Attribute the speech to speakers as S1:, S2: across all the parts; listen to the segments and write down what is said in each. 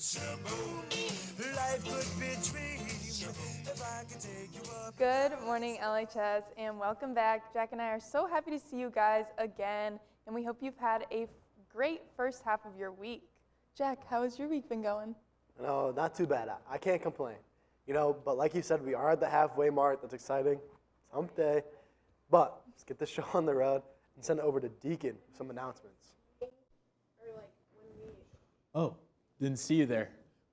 S1: Life could be a dream if I could take you up.
S2: Good morning, LHS, and welcome back. Jack and I are so happy to see you guys again, and we hope you've had a great first half of your week. Jack, how has your week been going?
S3: No, not too bad. I can't complain. But like you said, we are at the halfway mark. That's exciting. Someday. But let's get this show on the road and send it over to Deacon with some announcements.
S4: Oh, didn't see you there.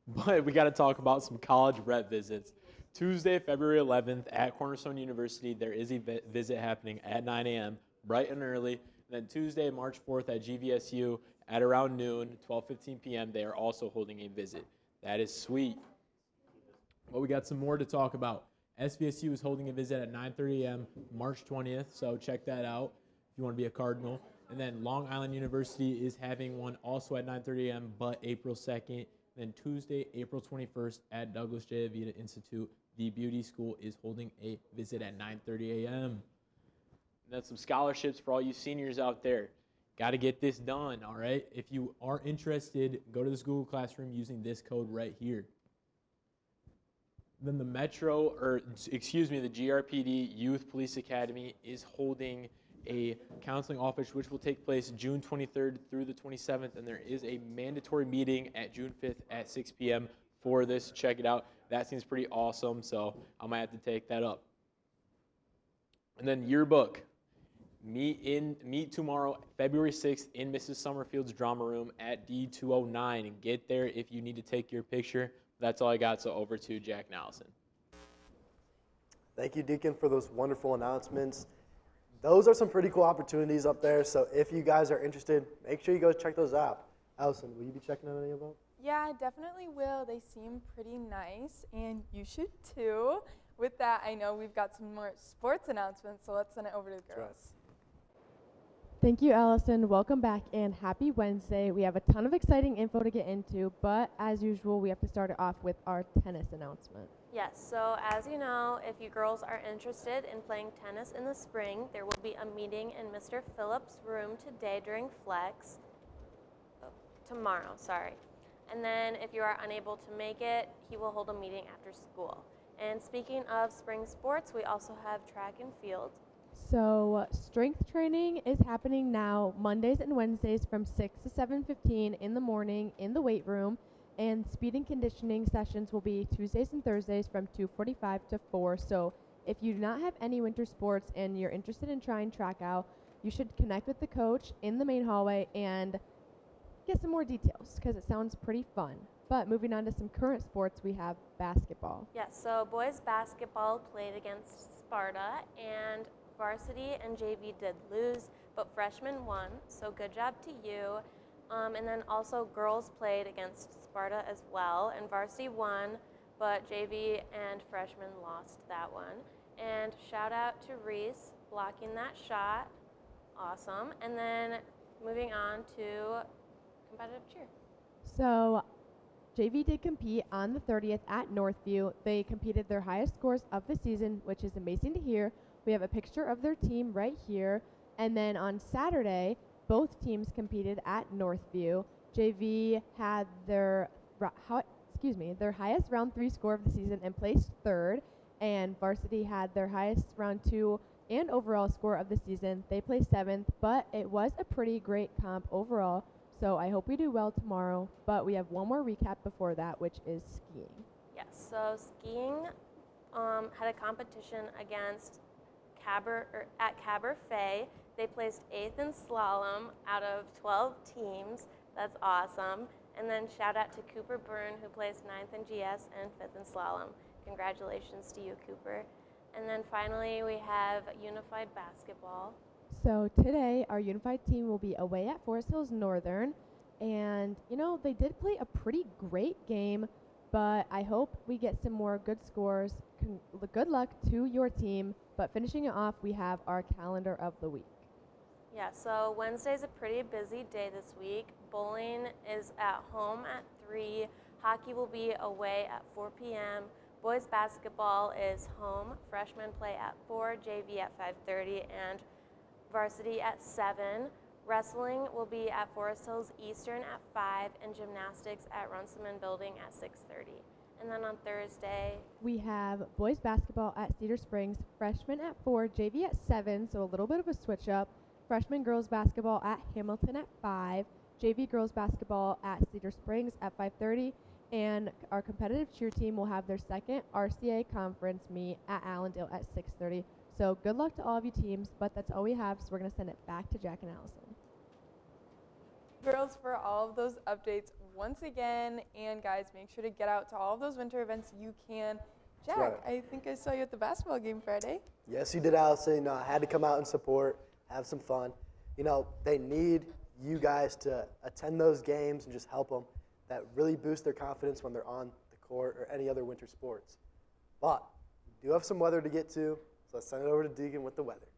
S4: But we got to talk about some college rep visits. Tuesday, February 11th at Cornerstone University, there is a visit happening at 9 a.m., bright and early. And then Tuesday, March 4th at GVSU at around noon, 12:15 p.m., they are also holding a visit. That is sweet. Well, we got some more to talk about. SVSU is holding a visit at 9:30 a.m. March 20th, so check that out if you want to be a Cardinal. And then Long Island University is having one also at 9:30 a.m., but April 2nd. Then Tuesday, April 21st at Douglas J. Avita Institute, the beauty school is holding a visit at 9:30 a.m. And then some scholarships for all you seniors out there. Got to get this done, all right? If you are interested, go to this Google Classroom using this code right here. Then the the GRPD Youth Police Academy is holding a counseling office which will take place June 23rd through the 27th, and there is a mandatory meeting at June 5th at 6 p.m. for this. Check it out. That seems pretty awesome, so I might have to take that up. And then yearbook. Meet tomorrow, February 6th, in Mrs. Summerfield's drama room at D209. And get there if you need to take your picture. That's all I got, so over to Jack and Allison.
S3: Thank you, Deacon, for those wonderful announcements. Those are some pretty cool opportunities up there, so if you guys are interested, make sure you go check those out. Allison, will you be checking out any of them?
S2: Yeah, I definitely will. They seem pretty nice, and you should too. With that, I know we've got some more sports announcements, so let's send it over to the girls.
S3: Right.
S5: Thank you, Allison. Welcome back and happy Wednesday. We have a ton of exciting info to get into, but as usual, we have to start it off with our tennis announcement.
S6: Yes, so as you know, if you girls are interested in playing tennis in the spring, there will be a meeting in Mr. Phillips' room today during Flex. Tomorrow. And then if you are unable to make it, he will hold a meeting after school. And speaking of spring sports, we also have track and field.
S5: So strength training is happening now Mondays and Wednesdays from 6 to 7:15 in the morning in the weight room, and speed and conditioning sessions will be Tuesdays and Thursdays from 2:45 to 4. So if you do not have any winter sports and you're interested in trying track out, you should connect with the coach in the main hallway and get some more details because it sounds pretty fun. But moving on to some current sports, we have basketball.
S6: Yes, so boys basketball played against Sparta, and varsity and JV did lose, but freshmen won, so good job to you. And then also girls played against Sparta as well, and varsity won, but JV and freshmen lost that one. And shout out to Reese blocking that shot. Awesome. And then moving on to competitive cheer.
S5: So JV did compete on the 30th at Northview. They competed their highest scores of the season, which is amazing to hear. We have a picture of their team right here. And then on Saturday, both teams competed at Northview. JV had their highest round 3 score of the season and placed 3rd. And varsity had their highest round 2 and overall score of the season. They placed 7th, but it was a pretty great comp overall. So I hope we do well tomorrow. But we have one more recap before that, which is skiing.
S6: Yes, so skiing had a competition against at Caberfay. They placed 8th in slalom out of 12 teams. That's awesome. And then shout out to Cooper Byrne, who placed 9th in GS and 5th in slalom. Congratulations to you, Cooper. And then finally, we have unified basketball.
S5: So today, our unified team will be away at Forest Hills Northern. And, they did play a pretty great game, but I hope we get some more good scores. Good luck to your team. But finishing it off, we have our calendar of the week.
S6: Yeah, so Wednesday's a pretty busy day this week. Bowling is at home at 3. Hockey will be away at 4 p.m. Boys basketball is home. Freshmen play at 4, JV at 5:30, and varsity at 7. Wrestling will be at Forest Hills Eastern at 5 and gymnastics at Runciman Building at 6:30. And then on Thursday,
S5: We have boys basketball at Cedar Springs, freshmen at 4, JV at 7, so a little bit of a switch up. Freshman girls basketball at Hamilton at 5, JV girls basketball at Cedar Springs at 5:30, and our competitive cheer team will have their second RCA conference meet at Allendale at 6:30. So good luck to all of you teams, but that's all we have, so we're going to send it back to Jack and Allison.
S2: Girls, for all of those updates once again. And guys, make sure to get out to all of those winter events you can. Jack,
S3: right.
S2: I think I saw you at the basketball game Friday.
S3: Yes, you did, Allison. You know, I had to come out and support, have some fun. You know, they need you guys to attend those games and just help them. That really boosts their confidence when they're on the court or any other winter sports. But we do have some weather to get to, so let's send it over to Deacon with the weather.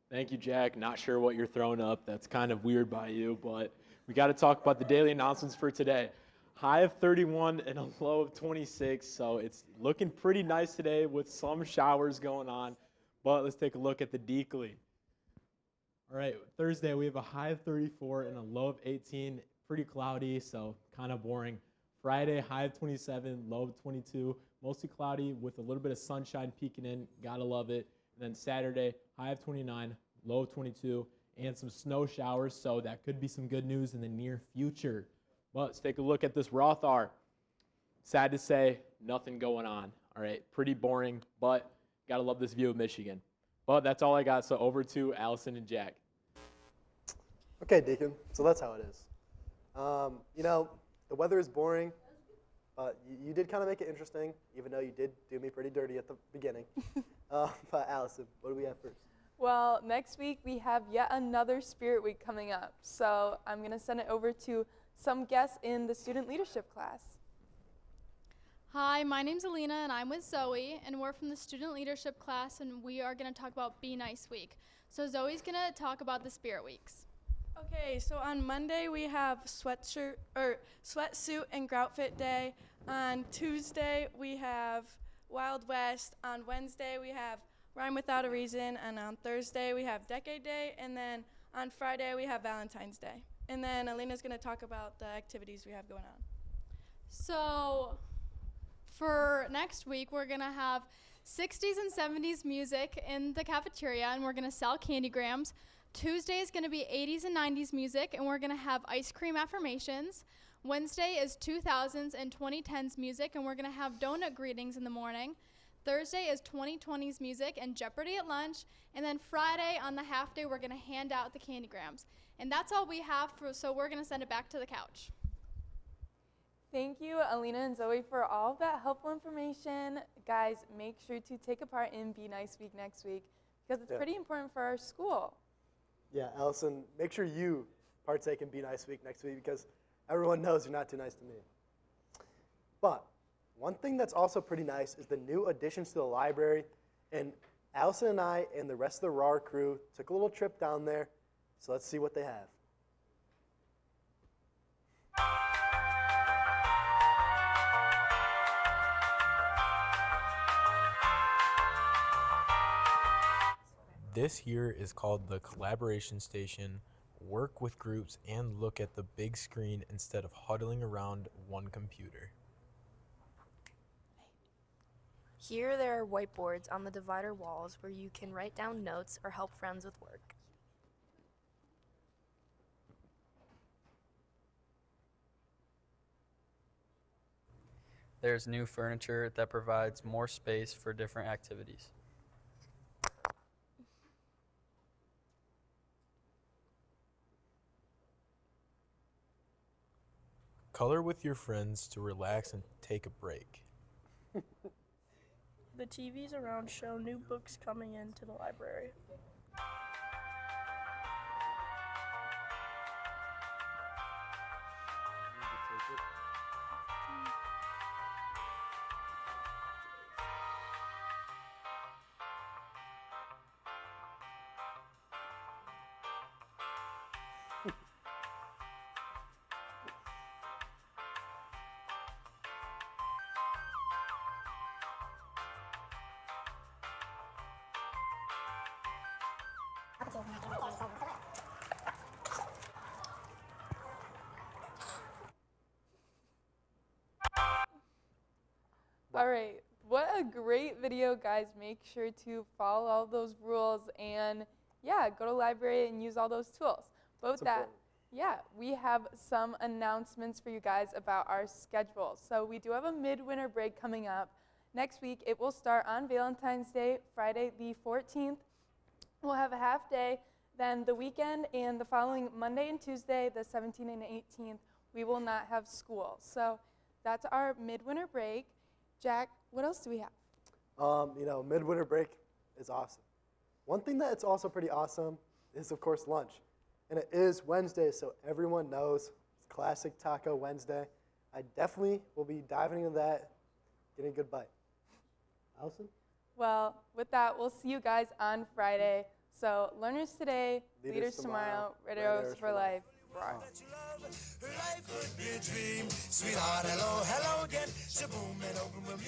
S4: Thank you, Jack. Not sure what you're throwing up. That's kind of weird by you, but we got to talk about the daily announcements for today. High of 31 and a low of 26, so it's looking pretty nice today with some showers going on. But let's take a look at the Deakley. All right, Thursday we have a high of 34 and a low of 18. Pretty cloudy, so kind of boring. Friday, high of 27, low of 22. Mostly cloudy with a little bit of sunshine peeking in. Gotta love it. And then Saturday, high of 29, low of 22, and some snow showers, so that could be some good news in the near future. But let's take a look at this Rothar. Sad to say, nothing going on. All right, pretty boring, but gotta love this view of Michigan. But that's all I got, so over to Allison and Jack.
S3: Okay, Deacon, so that's how it is. You know, the weather is boring, but you did kind of make it interesting, even though you did do me pretty dirty at the beginning. But Allison, what do we have first?
S2: Well, next week we have yet another Spirit Week coming up. So I'm going to send it over to some guests in the student leadership class.
S7: Hi, my name's Alina and I'm with Zoe, and we're from the student leadership class, and we are going to talk about Be Nice Week. So Zoe's going to talk about the Spirit Weeks.
S8: Okay, so on Monday we have sweatsuit and grout fit day. On Tuesday we have Wild West. On Wednesday we have Rhyme Without a Reason, and on Thursday we have Decade Day, and then on Friday we have Valentine's Day. And then Alina's going to talk about the activities we have going on.
S7: So for next week, we're going to have 60s and 70s music in the cafeteria, and we're going to sell candygrams. Tuesday is going to be 80s and 90s music, and we're going to have ice cream affirmations. Wednesday is 2000s and 2010s music, and we're going to have donut greetings in the morning. Thursday is 2020s music and Jeopardy at lunch. And then Friday on the half day, we're going to hand out the candygrams. And that's all we have, so we're going to send it back to the couch.
S2: Thank you, Alina and Zoe, for all of that helpful information. Guys, make sure to take a part in Be Nice Week next week, because it's pretty important for our school.
S3: Yeah, Allison, make sure you partake in Be Nice Week next week, because everyone knows you're not too nice to me. But one thing that's also pretty nice is the new additions to the library. And Allison and I and the rest of the RAR crew took a little trip down there. So let's see what they have.
S9: This year is called the Collaboration Station. Work with groups and look at the big screen instead of huddling around one computer.
S10: Here there are whiteboards on the divider walls where you can write down notes or help friends with work.
S11: There's new furniture that provides more space for different activities.
S9: Color with your friends to relax and take a break.
S8: The TVs around show new books coming into the library.
S2: All right. What a great video, guys. Make sure to follow all those rules and, yeah, go to the library and use all those tools. But with
S3: It's
S2: that,
S3: important.
S2: yeah, we have some announcements for you guys about our schedule. So we do have a midwinter break coming up. Next week, it will start on Valentine's Day, Friday the 14th. We'll have a half day. Then the weekend and the following Monday and Tuesday, the 17th and 18th, we will not have school. So that's our midwinter break. Jack, what else do we have?
S3: Midwinter break is awesome. One thing that's also pretty awesome is, of course, lunch. And it is Wednesday, so everyone knows it's classic Taco Wednesday. I definitely will be diving into that, getting a good bite. Allison?
S2: Well, with that, we'll see you guys on Friday. So learners today, leaders tomorrow, Red Arrows for life. Roar.
S1: Life could be a dream. Sweetheart, hello, hello again. Shaboom and open with me.